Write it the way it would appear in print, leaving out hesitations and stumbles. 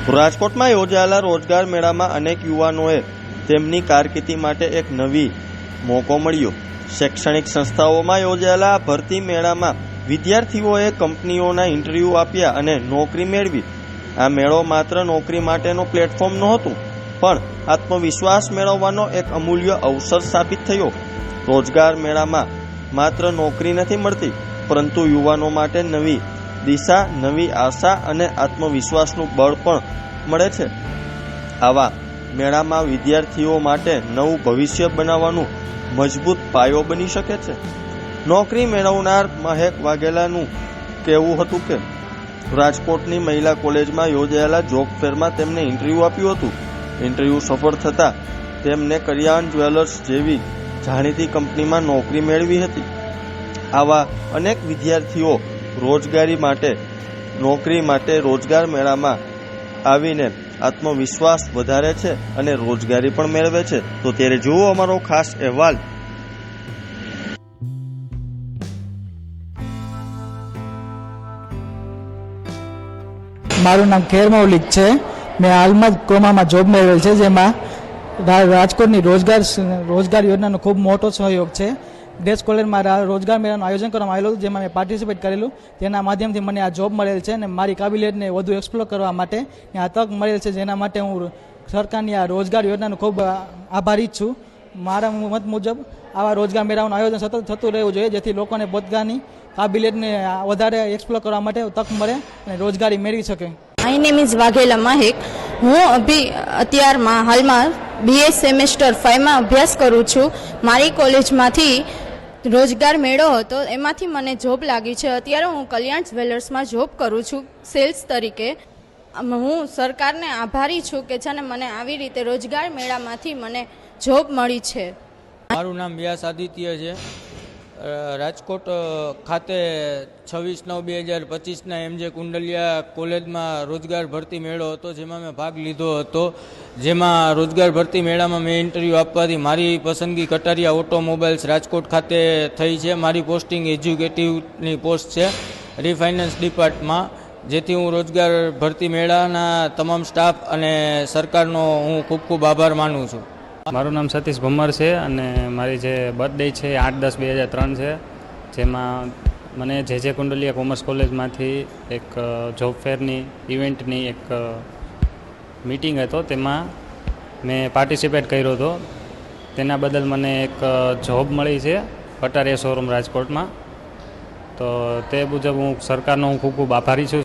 રાજકોટમાં યોજાયેલા રોજગાર મેળામાં અનેક યુવાનોએ તેમની કારકિર્દી માટે એક નવી મોકો મળ્યો। શૈક્ષણિક સંસ્થાઓમાં યોજાયેલા ભરતી મેળામાં વિદ્યાર્થીઓએ કંપનીઓના ઇન્ટરવ્યૂ આપ્યા અને નોકરી મેળવી। આ મેળો માત્ર નોકરી માટેનો પ્લેટફોર્મ નહોતું, પણ આત્મવિશ્વાસ મેળવવાનો એક અમૂલ્ય અવસર સાબિત થયો। રોજગાર મેળામાં માત્ર નોકરી નથી મળતી, પરંતુ યુવાનો માટે નવી દિશા, નવી આશા અને આત્મવિશ્વાસનું બળ પણ મળે છે। આવા મેળામાં વિદ્યાર્થીઓ માટે નવું ભવિષ્ય બનાવવાનું મજબૂત પાયો બની શકે છે। નોકરી મેળવનાર મહેક વાઘેલાનું કહેવું હતું કે રાજકોટની મહિલા કોલેજમાં યોજાયેલા જોબ ફેરમાં તેમને ઇન્ટરવ્યૂ આપ્યું હતું। ઇન્ટરવ્યૂ સફળ થતાં તેમને કલ્યાણ જ્વેલર્સ જેવી જાણીતી કંપનીમાં નોકરી મેળવી હતી। આવા અનેક વિદ્યાર્થીઓ નોકરી માટે રોજગાર મેળામાં આવીને આત્મવિશ્વાસ વધારે છે અને રોજગારી પણ મેળવે છે। તો ત્યારે જુઓ અમારો ખાસ અહેવાલ। મારું નામ ખેર મૌલિક છે। મેં હાલમાં જ કોમામાં જોબ મેળવેલ છે, જેમાં રાજકોટની રોજગાર યોજનાનો ખૂબ મોટો સહયોગ છે। ગ્રેસ કોલેજમાં રોજગાર મેળાનું આયોજન કરવામાં આવેલું, જેમાં મેં પાર્ટિસિપેટ કરેલું। તેના માધ્યમથી મને આ જોબ મળેલ છે અને મારી કાબિલિયતને વધુ એક્સપ્લોર કરવા માટે આ તક મળેલ છે, જેના માટે હું સરકારની આ રોજગાર યોજનાનો ખૂબ આભારી છું। મારા મત મુજબ આવા રોજગાર મેળાનું આયોજન સતત થતું રહેવું જોઈએ, જેથી લોકોને પોતાની કાબિલિયતને વધારે એક્સપ્લોર કરવા માટે તક મળે અને રોજગારી મેળવી શકે। માય નેમ ઇઝ વાઘેલા મહેક। હું હાલમાં BA સેમેસ્ટર 5માં અભ્યાસ કરું છું। મારી કોલેજમાંથી રોજગાર મેળો હતો, એમાંથી મને જોબ લાગી છે। અત્યારે હું કલ્યાણ જ્વેલર્સમાં જોબ કરું છું સેલ્સ તરીકે। હું સરકારને આભારી છું કે છે ને મને આવી રીતે રોજગાર મેળામાંથી મને જોબ મળી છે। મારું નામ વ્યાસ આદિત્ય છે। રાજકોટ ખાતે 26/9/2025ના MJ કુંડલિયા કોલેજમાં રોજગાર ભરતી મેળો હતો, જેમાં મેં ભાગ લીધો હતો। જેમાં રોજગાર ભરતી મેળામાં મેં ઇન્ટરવ્યૂ આપવાથી મારી પસંદગી કટારિયા ઓટોમોબાઈલ્સ રાજકોટ ખાતે થઈ છે। મારી પોસ્ટિંગ એક્ઝિક્યુટિવની પોસ્ટ છે રિફાઇનાન્સ ડિપાર્ટમાં, જેથી હું રોજગાર ભરતી મેળાના તમામ સ્ટાફ અને સરકારનો હું ખૂબ ખૂબ આભાર માનું છું। મારું નામ સતીશ ભમ્મર છે અને મારી જે બર્થડે છે 8/10/2003 છે, જેમાં મને JJ કુંડલિયા કોમર્સ કોલેજમાંથી એક જોબ ફેરની ઇવેન્ટની એક મીટિંગ હતો, તેમાં મેં પાર્ટિસિપેટ કર્યો હતો। તેના બદલ મને એક જોબ મળી છે કટારિયા શોરૂમ રાજકોટમાં। તો તે મુજબ હું સરકારનો ખૂબ ખૂબ આભારી છું।